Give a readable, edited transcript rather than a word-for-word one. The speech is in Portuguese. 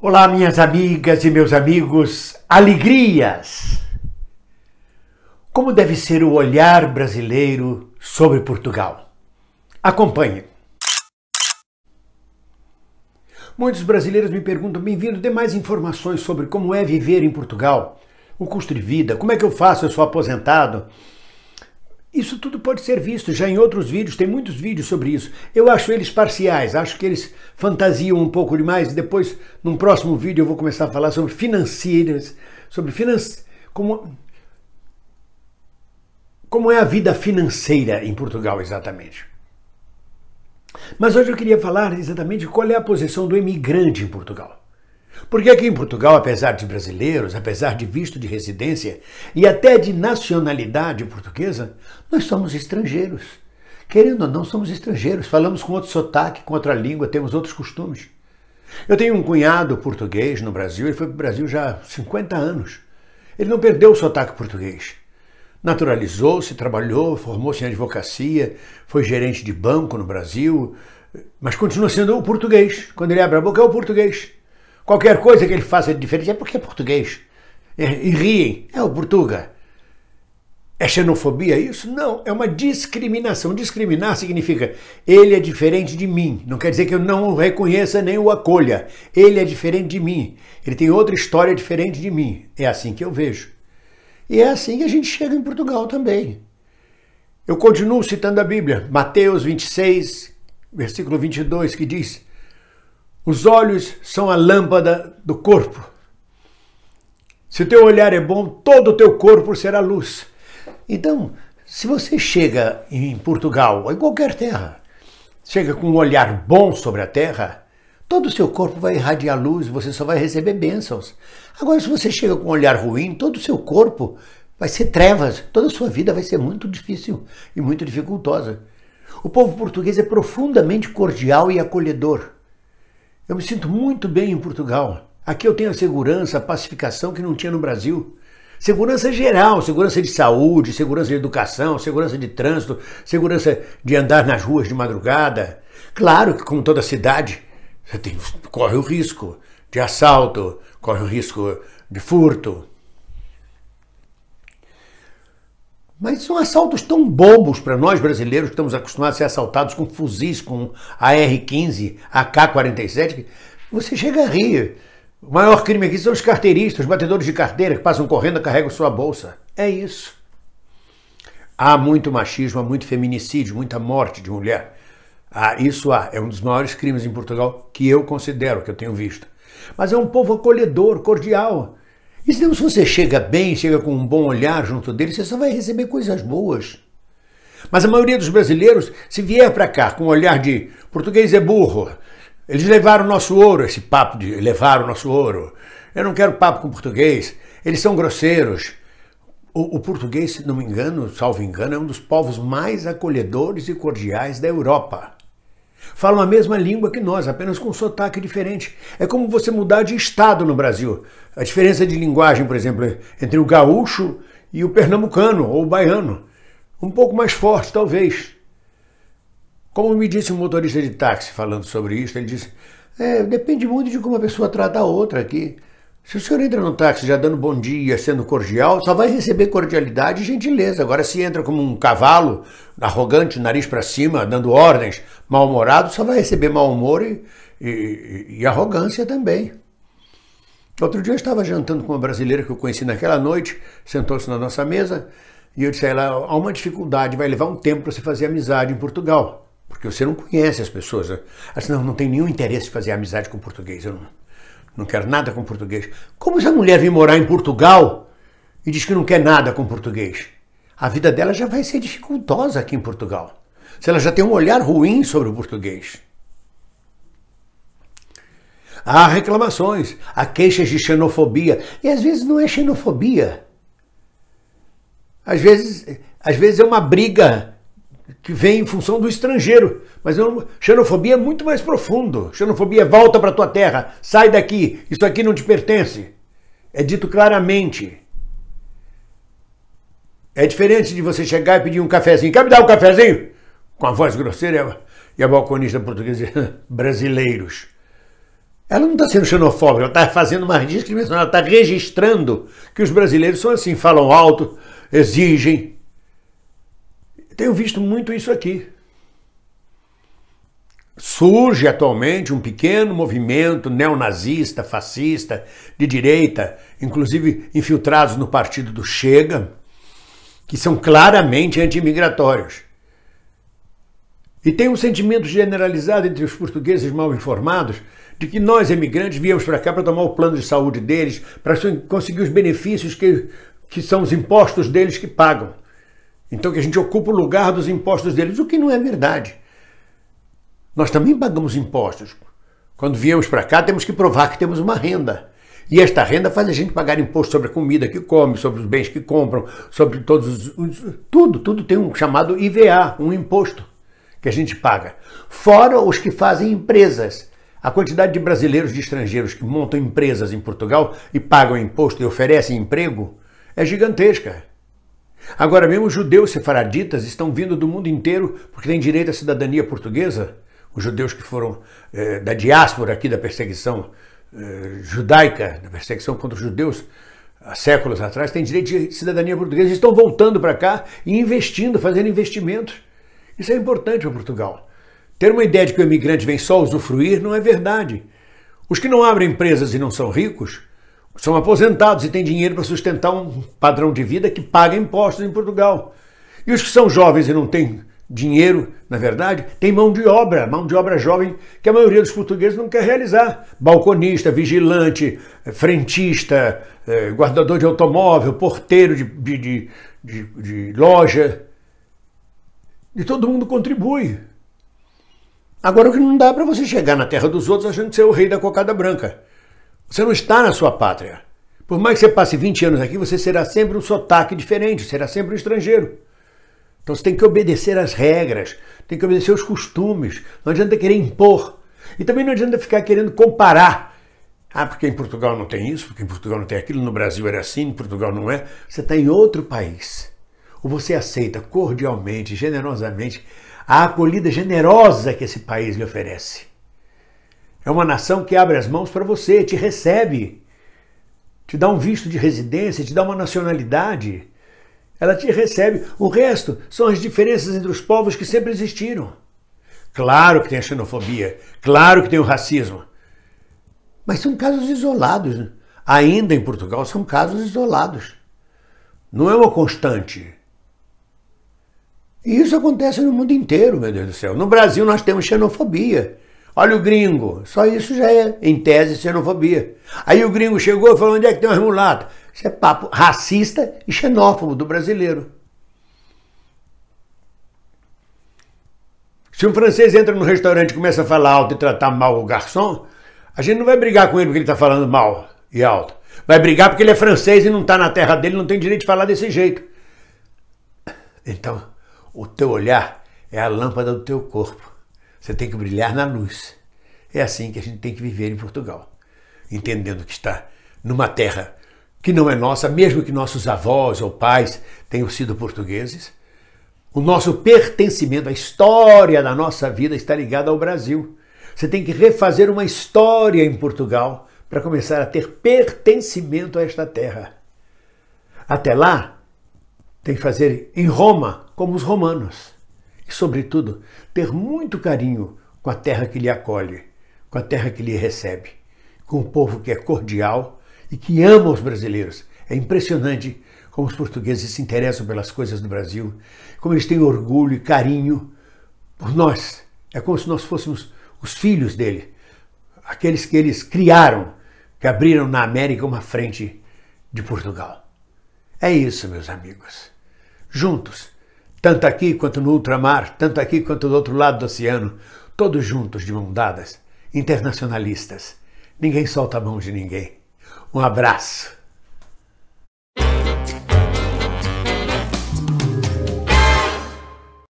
Olá, minhas amigas e meus amigos, alegrias! Como deve ser o olhar brasileiro sobre Portugal? Acompanhe. Muitos brasileiros me perguntam, bem-vindo, dê mais informações sobre como é viver em Portugal, o custo de vida, como é que eu faço, eu sou aposentado. Isso tudo pode ser visto já em outros vídeos, tem muitos vídeos sobre isso. Eu acho eles parciais, acho que eles fantasiam um pouco demais. Depois, num próximo vídeo, eu vou começar a falar sobre financeiras, sobre como é a vida financeira em Portugal exatamente. Mas hoje eu queria falar exatamente qual é a posição do imigrante em Portugal. Porque aqui em Portugal, apesar de brasileiros, apesar de visto de residência e até de nacionalidade portuguesa, nós somos estrangeiros. Querendo ou não, somos estrangeiros. Falamos com outro sotaque, com outra língua, temos outros costumes. Eu tenho um cunhado português no Brasil, ele foi para o Brasil já há 50 anos. Ele não perdeu o sotaque português. Naturalizou-se, trabalhou, formou-se em advocacia, foi gerente de banco no Brasil, mas continua sendo o português. Quando ele abre a boca, é o português. Qualquer coisa que ele faça de diferente é porque é português. E riem, é o Portuga. É xenofobia isso? Não, é uma discriminação. Discriminar significa ele é diferente de mim. Não quer dizer que eu não o reconheça nem o acolha. Ele é diferente de mim. Ele tem outra história diferente de mim. É assim que eu vejo. E é assim que a gente chega em Portugal também. Eu continuo citando a Bíblia. Mateus 26, versículo 22, que diz: os olhos são a lâmpada do corpo. Se o teu olhar é bom, todo o teu corpo será luz. Então, se você chega em Portugal, ou em qualquer terra, chega com um olhar bom sobre a terra, todo o seu corpo vai irradiar luz, você só vai receber bênçãos. Agora, se você chega com um olhar ruim, todo o seu corpo vai ser trevas, toda a sua vida vai ser muito difícil e muito dificultosa. O povo português é profundamente cordial e acolhedor. Eu me sinto muito bem em Portugal. Aqui eu tenho a segurança, a pacificação que não tinha no Brasil. Segurança geral, segurança de saúde, segurança de educação, segurança de trânsito, segurança de andar nas ruas de madrugada. Claro que, como toda cidade, você corre o risco de assalto, corre o risco de furto. Mas são assaltos tão bobos para nós brasileiros que estamos acostumados a ser assaltados com fuzis, com AR-15, AK-47, que você chega a rir. O maior crime aqui são os carteiristas, os batedores de carteira que passam correndo e carregam sua bolsa. É isso. Há muito machismo, há muito feminicídio, muita morte de mulher. Isso é um dos maiores crimes em Portugal que eu considero, que eu tenho visto. Mas é um povo acolhedor, cordial. E se você chega bem, chega com um bom olhar junto dele, você só vai receber coisas boas. Mas a maioria dos brasileiros, se vier para cá com um olhar de português é burro, eles levaram o nosso ouro, esse papo de levar o nosso ouro. Eu não quero papo com português, eles são grosseiros. O português, se não me engano, salvo engano, é um dos povos mais acolhedores e cordiais da Europa. Falam a mesma língua que nós, apenas com um sotaque diferente. É como você mudar de estado no Brasil. A diferença de linguagem, por exemplo, entre o gaúcho e o pernambucano ou o baiano. Um pouco mais forte, talvez. Como me disse um motorista de táxi falando sobre isso, ele disse, depende muito de como a pessoa trata a outra aqui. Se o senhor entra no táxi já dando bom dia, sendo cordial, só vai receber cordialidade e gentileza. Agora, se entra como um cavalo, arrogante, nariz para cima, dando ordens, mal-humorado, só vai receber mau humor e arrogância também. Outro dia eu estava jantando com uma brasileira que eu conheci naquela noite, sentou-se na nossa mesa, e eu disse a ela, há uma dificuldade, vai levar um tempo para você fazer amizade em Portugal, porque você não conhece as pessoas. Ela disse, não tem nenhum interesse em fazer amizade com português, eu não quero nada com português. Como essa mulher vem morar em Portugal e diz que não quer nada com português? A vida dela já vai ser dificultosa aqui em Portugal. Se ela já tem um olhar ruim sobre o português. Há reclamações, há queixas de xenofobia. E às vezes não é xenofobia. Às vezes é uma briga que vem em função do estrangeiro. Mas xenofobia é muito mais profundo. Xenofobia é volta para tua terra, sai daqui, isso aqui não te pertence. É dito claramente. É diferente de você chegar e pedir um cafezinho. Quer me dar um cafezinho? Com a voz grosseira e a balconista portuguesa brasileiros. Ela não está sendo xenofóbica, ela está fazendo uma discriminação, ela está registrando que os brasileiros são assim, falam alto, exigem. Tenho visto muito isso aqui. Surge atualmente um pequeno movimento neonazista, fascista, de direita, inclusive infiltrados no partido do Chega, que são claramente anti-imigratórios. E tem um sentimento generalizado entre os portugueses mal informados de que nós, imigrantes, viemos para cá para tomar o plano de saúde deles, para conseguir os benefícios que são os impostos deles que pagam. Então que a gente ocupa o lugar dos impostos deles, o que não é verdade. Nós também pagamos impostos. Quando viemos para cá, temos que provar que temos uma renda. E esta renda faz a gente pagar imposto sobre a comida que come, sobre os bens que compram, sobre todos tudo tem um chamado IVA, um imposto que a gente paga. Fora os que fazem empresas. A quantidade de brasileiros, de estrangeiros que montam empresas em Portugal e pagam imposto e oferecem emprego é gigantesca. Agora mesmo os judeus sefaraditas estão vindo do mundo inteiro porque têm direito à cidadania portuguesa. Os judeus que foram da diáspora aqui da perseguição judaica, da perseguição contra os judeus há séculos atrás, têm direito de cidadania portuguesa e estão voltando para cá e investindo, fazendo investimentos. Isso é importante para Portugal. Ter uma ideia de que o imigrante vem só usufruir não é verdade. Os que não abrem empresas e não são ricos são aposentados e têm dinheiro para sustentar um padrão de vida que paga impostos em Portugal. E os que são jovens e não têm dinheiro, na verdade, têm mão de obra jovem que a maioria dos portugueses não quer realizar. Balconista, vigilante, frentista, guardador de automóvel, porteiro de loja. E todo mundo contribui. Agora o que não dá para você chegar na terra dos outros achando que você é o rei da cocada branca. Você não está na sua pátria. Por mais que você passe 20 anos aqui, você será sempre um sotaque diferente, será sempre um estrangeiro. Então você tem que obedecer às regras, tem que obedecer aos costumes, não adianta querer impor. E também não adianta ficar querendo comparar. Ah, porque em Portugal não tem isso, porque em Portugal não tem aquilo, no Brasil era assim, em Portugal não é. Você está em outro país. Ou você aceita cordialmente, generosamente, a acolhida generosa que esse país lhe oferece. É uma nação que abre as mãos para você, te recebe, te dá um visto de residência, te dá uma nacionalidade. Ela te recebe. O resto são as diferenças entre os povos que sempre existiram. Claro que tem a xenofobia, claro que tem o racismo. Mas são casos isolados. Né? Ainda em Portugal são casos isolados. Não é uma constante. E isso acontece no mundo inteiro, meu Deus do céu. No Brasil nós temos xenofobia. Olha o gringo, só isso já é, em tese, xenofobia. Aí o gringo chegou e falou, onde é que tem umas mulatas? Isso é papo racista e xenófobo do brasileiro. Se um francês entra no restaurante e começa a falar alto e tratar mal o garçom, a gente não vai brigar com ele porque ele está falando mal e alto. Vai brigar porque ele é francês e não está na terra dele, não tem direito de falar desse jeito. Então, o teu olhar é a lâmpada do teu corpo. Você tem que brilhar na luz. É assim que a gente tem que viver em Portugal. Entendendo que está numa terra que não é nossa, mesmo que nossos avós ou pais tenham sido portugueses. O nosso pertencimento, a história da nossa vida está ligada ao Brasil. Você tem que refazer uma história em Portugal para começar a ter pertencimento a esta terra. Até lá, tem que fazer em Roma como os romanos. E, sobretudo, ter muito carinho com a terra que lhe acolhe, com a terra que lhe recebe, com o povo que é cordial e que ama os brasileiros. É impressionante como os portugueses se interessam pelas coisas do Brasil, como eles têm orgulho e carinho por nós. É como se nós fôssemos os filhos dele, aqueles que eles criaram, que abriram na América uma frente de Portugal. É isso, meus amigos. Juntos, tanto aqui quanto no ultramar, tanto aqui quanto do outro lado do oceano, todos juntos de mão dadas, internacionalistas. Ninguém solta a mão de ninguém. Um abraço.